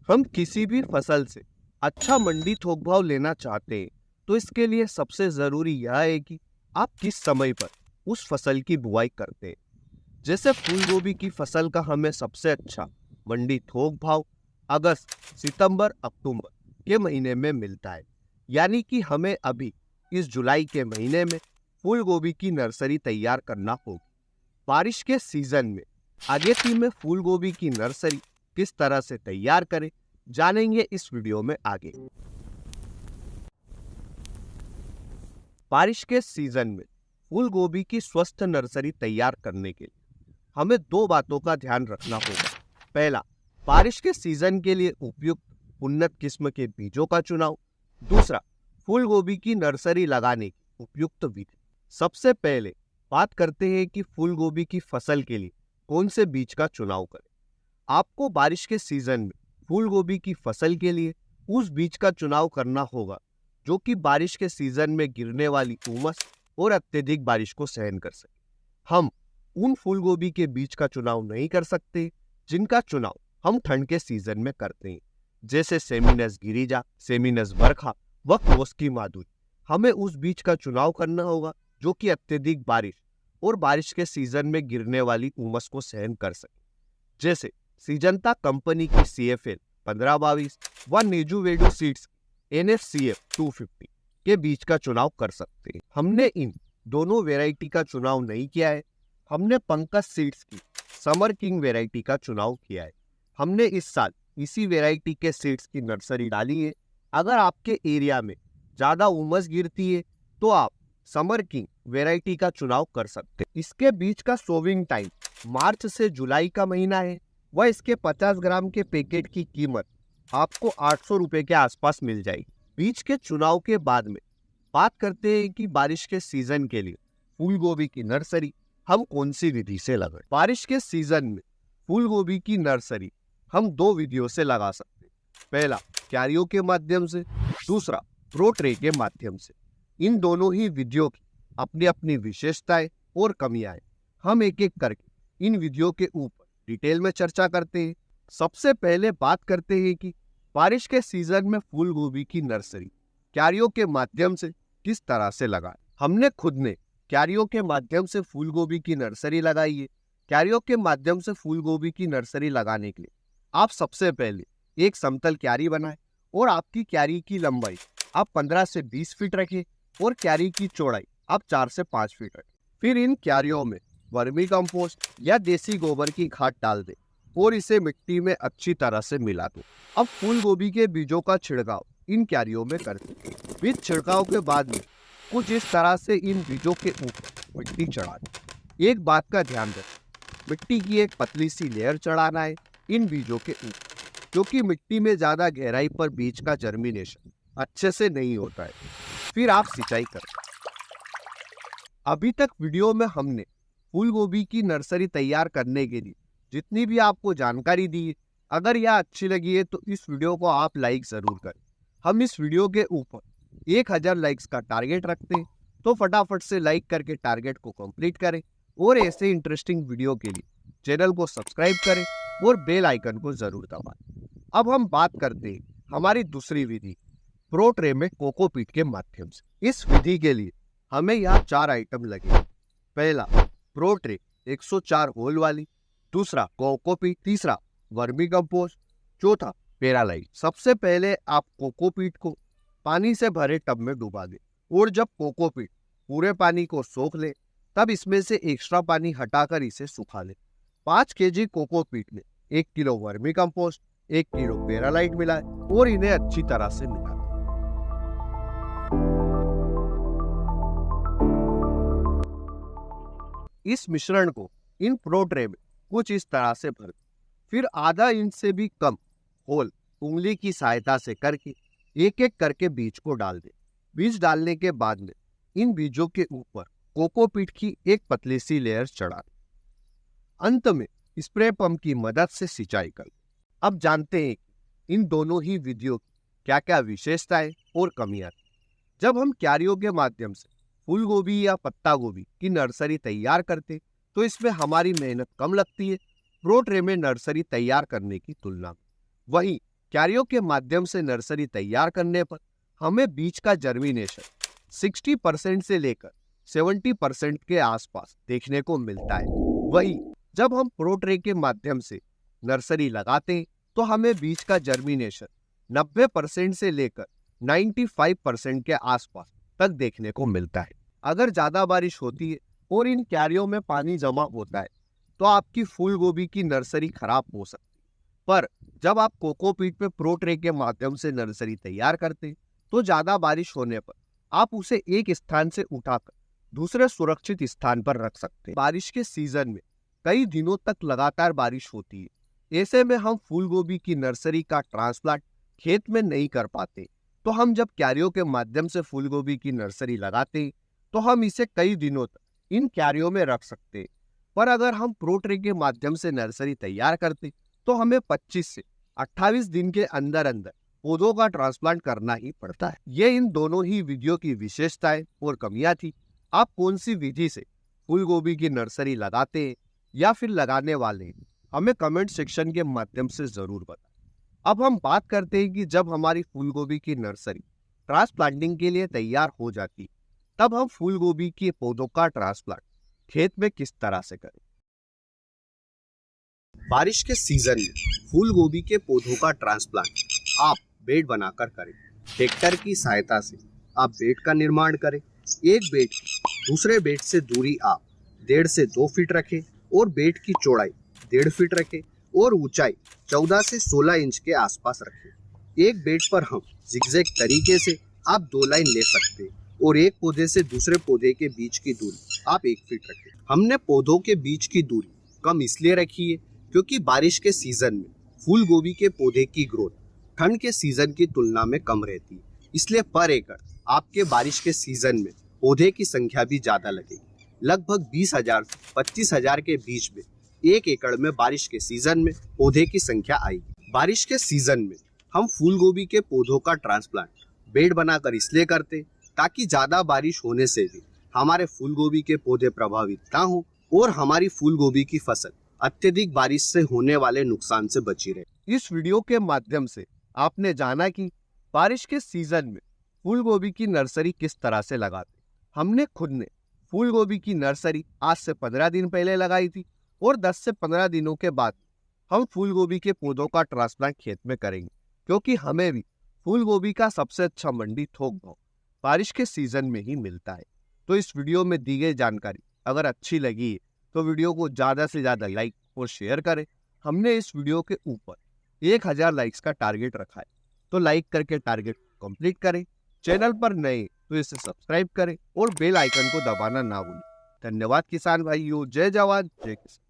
हम किसी भी फसल से अच्छा मंडी थोक भाव लेना चाहते हैं तो इसके लिए सबसे जरूरी यह है कि आप किस समय पर उस फसल की बुआई करते हैं। जैसे फूल गोभी की फसल का हमें सबसे अच्छा मंडी थोक भाव अगस्त, सितंबर, अक्टूबर के महीने में मिलता है। यानी कि हमें अभी इस जुलाई के महीने में फूल गोभी की नर्सरी तैयार करना होगी। बारिश के सीजन में अगेती में फूल गोभी की नर्सरी किस तरह से तैयार करें, जानेंगे इस वीडियो में आगे। बारिश के सीजन में फूल गोभी की स्वस्थ नर्सरी तैयार करने के लिए हमें दो बातों का ध्यान रखना होगा। पहला, बारिश के सीजन के लिए उपयुक्त उन्नत किस्म के बीजों का चुनाव। दूसरा, फूल गोभी की नर्सरी लगाने की उपयुक्त विधि। सबसे पहले बात करते हैं कि फूल गोभी की फसल के लिए कौन से बीज का चुनाव करें। आपको बारिश के सीजन में फूल गोभी की फसल के लिए उस बीज का चुनाव करना होगा जो कि बारिश के सीजन में गिरने वाली उमस और अत्यधिक बारिश को सहन कर सके। हम उन फूल गोभी के बीज का चुनाव नहीं कर सकते जिनका चुनाव हम ठंड के सीजन में करते हैं, जैसे सेमिनस गिरिजा, सेमिनस बरखा व कोस्की माधुरी। हमें उस बीज का चुनाव करना होगा जो कि अत्यधिक बारिश और बारिश के सीजन में गिरने वाली उमस को सहन कर सके, जैसे सिजंता कंपनी की CFL 1522 व नेजुवेडो सीड्स NFCF 250 के बीज का चुनाव कर सकते हैं। हमने इन दोनों वेराइटी का चुनाव नहीं किया है। हमने पंकज सीड्स की समर किंग वेराइटी का चुनाव किया है। हमने इस साल इसी वेराइटी के सीड्स की नर्सरी डाली है। अगर आपके एरिया में ज्यादा उमस गिरती है तो आप समर किंग वेराइटी का चुनाव कर सकते हैं। इसके बीज का सोविंग टाइम मार्च से जुलाई का महीना है व इसके 50 ग्राम के पैकेट की कीमत आपको 800 रुपए के आसपास मिल जाएगी। बीज के चुनाव के बाद में बात करते हैं कि बारिश के सीजन के लिए फूल गोभी की नर्सरी हम कौन सी विधि से लगाएं। बारिश के सीजन में फूल गोभी की नर्सरी हम दो विधियों से लगा सकते हैं। पहला, क्यारियों के माध्यम से, दूसरा प्रो ट्रे के माध्यम से। इन दोनों ही विधियों की अपनी अपनी विशेषताएं और कमियां हैं। हम एक एक करके इन विधियों के ऊपर डिटेल में चर्चा करते हैं। सबसे पहले बात करते हैं कि बारिश के सीजन में फूल गोभी की नर्सरी क्यारियों के माध्यम से किस तरह से लगाएं। हमने खुद ने क्यारियों के माध्यम से फूल गोभी की नर्सरी लगाई है। क्यारियों के माध्यम से फूल गोभी की नर्सरी लगाने के लिए आप सबसे पहले एक समतल क्यारी बनाएं और आपकी क्यारी की लंबाई आप 15 से 20 फीट रखें और क्यारी की चौड़ाई आप 4 से 5 फीट रखें। फिर इन क्यारियों में वर्मी कंपोस्ट या देसी गोबर की खाद डाल दें और इसे मिट्टी में अच्छी तरह से मिला दो। अब फूल गोभी के बीजों का छिड़काव इन क्यारियों में कर दें। बीज छिड़काव के बाद में कुछ इस तरह से इन बीजों के ऊपर मिट्टी चढ़ा दें। एक बात का ध्यान रखें, मिट्टी की एक पतली सी लेयर चढ़ाना है इन बीजों के ऊपर, क्योंकि मिट्टी में ज्यादा गहराई पर बीज का जर्मिनेशन अच्छे से नहीं होता है। फिर आप सिंचाई करें। अभी तक वीडियो में हमने फूल गोभी की नर्सरी तैयार करने के लिए जितनी भी आपको जानकारी दी है, अगर यह अच्छी लगी है तो इस वीडियो को आप लाइक जरूर करें। हम इस वीडियो के ऊपर 1000 लाइक्स का टारगेट रखते हैं, तो फटाफट से लाइक करके टारगेट को कंप्लीट करें और ऐसे इंटरेस्टिंग वीडियो के लिए चैनल को सब्सक्राइब करें और बेल आइकन को जरूर दबाएं। अब हम बात करते हैं हमारी दूसरी विधि, प्रो ट्रे में कोकोपीट के माध्यम से। इस विधि के लिए हमें यहाँ 4 आइटम लगेंगे। पहला, प्रो ट्रे 104 होल वाली, दूसरा कोकोपीट, तीसरा वर्मी कंपोस्ट, चौथा पेरालाइट। सबसे पहले आप कोकोपीट को पानी से भरे टब में डुबा दें और जब कोकोपीट पूरे पानी को सोख ले तब इसमें से एक्स्ट्रा पानी हटाकर इसे सुखा लें। 5 केजी कोकोपीट में 1 किलो वर्मी कंपोस्ट, 1 किलो पेरालाइट मिलाएं और इन्हें अच्छी तरह से मिला दें। इस मिश्रण को इन प्रो ट्रे में कुछ इस तरह से भर, फिर आधा इंच से भी कम होल उंगली की सहायता से करके एक एक करके बीज को डाल दें। बीज डालने के बाद में इन बीजों के ऊपर कोकोपीट की एक पतली सी लेयर चढ़ा दें। अंत में स्प्रे पंप की मदद से सिंचाई कर। अब जानते हैं कि इन दोनों ही विधियों की क्या क्या विशेषताएं और कमियां हैं। जब हम क्यारियों के माध्यम से फूल गोभी या पत्ता गोभी की नर्सरी तैयार करते तो इसमें हमारी मेहनत कम लगती है प्रो ट्रे में नर्सरी तैयार करने की तुलना में। वहीं क्यारियों के माध्यम से नर्सरी तैयार करने पर हमें बीज का जर्मिनेशन 60% से लेकर 70% के आसपास देखने को मिलता है। वहीं जब हम प्रो ट्रे के माध्यम से नर्सरी लगाते हैं तो हमें बीज का जर्मिनेशन 90% से लेकर 95% के आसपास तक देखने को मिलता है। अगर ज्यादा बारिश होती है और इन क्यारियों में पानी जमा होता है तो आपकी फूल गोभी की नर्सरी खराब हो सकती है। पर जब आप कोकोपीट पे प्रो ट्रे के माध्यम से नर्सरी तैयार करते हैं तो ज्यादा बारिश होने पर आप उसे एक स्थान से उठाकर दूसरे सुरक्षित स्थान पर रख सकते हैं। बारिश के सीजन में कई दिनों तक लगातार बारिश होती है। ऐसे में हम फूल गोभी की नर्सरी का ट्रांसप्लांट खेत में नहीं कर पाते, तो हम जब क्यारियों के माध्यम से फूल गोभी की नर्सरी लगाते हैं तो हम इसे कई दिनों तक इन क्यारियों में रख सकते हैं। पर अगर हम प्रो ट्रे के माध्यम से नर्सरी तैयार करते तो हमें 25 से 28 दिन के अंदर अंदर पौधों का ट्रांसप्लांट करना ही पड़ता है। ये इन दोनों ही विधियों की विशेषताएं और कमियां थी। आप कौन सी विधि से फूल गोभी की नर्सरी लगाते हैं या फिर लगाने वाले हैं, हमें कमेंट सेक्शन के माध्यम से जरूर बताएं। अब हम बात करते हैं कि जब हमारी फूल गोभी की नर्सरी ट्रांसप्लांटिंग के लिए तैयार हो जाती है तब हम फूल गोभी के पौधों का ट्रांसप्लांट खेत में किस तरह से करें। बारिश के सीजन में फूल गोभी के पौधों का ट्रांसप्लांट आप बेड बनाकर करें। ट्रैक्टर की सहायता से आप बेड का निर्माण करें। एक बेड की दूसरे बेड से दूरी आप 1.5 से 2 फीट रखें और बेड की चौड़ाई 1.5 फीट रखें और ऊंचाई 14 से 16 इंच के आसपास रखें। एक बेड पर हम जिगजैग तरीके से आप 2 लाइन ले सकते हैं और एक पौधे से दूसरे पौधे के बीच की दूरी आप 1 फीट रखें। हमने पौधों के बीच की दूरी कम इसलिए रखी है क्योंकि बारिश के सीजन में फूल गोभी के पौधे की ग्रोथ ठंड के सीजन की तुलना में कम रहती है, इसलिए पर एकड़ आपके बारिश के सीजन में पौधे की संख्या भी ज्यादा लगेगी। लगभग 20,000 से 25,000 के बीच में 1 एकड़ में बारिश के सीजन में पौधे की संख्या आएगी। बारिश के सीजन में हम फूल गोभी के पौधों का ट्रांसप्लांट बेड बनाकर इसलिए करते ताकि ज्यादा बारिश होने से भी हमारे फूल गोभी के पौधे प्रभावित ना हो और हमारी फूल गोभी की फसल अत्यधिक बारिश से होने वाले नुकसान से बची रहे। इस वीडियो के माध्यम से आपने जाना कि बारिश के सीजन में फूल गोभी की नर्सरी किस तरह से लगाते। हमने खुद ने फूल गोभी की नर्सरी आज से 15 दिन पहले लगाई थी और 10 से 15 दिनों के बाद हम फूल गोभी के पौधों का ट्रांसप्लांट खेत में करेंगे, क्योंकि हमें भी फूल गोभी का सबसे अच्छा मंडी थोक भाव बारिश के सीजन में ही मिलता है। तो इस वीडियो में दी गई जानकारी अगर अच्छी लगी है तो वीडियो को ज्यादा से ज्यादा लाइक और शेयर करें। हमने इस वीडियो के ऊपर 1000 लाइक्स का टारगेट रखा है, तो लाइक करके टारगेट कंप्लीट करें। चैनल पर नए तो इसे सब्सक्राइब करें और बेल आइकन को दबाना ना भूलें। धन्यवाद किसान भाइयों। जय जवान जय किसान।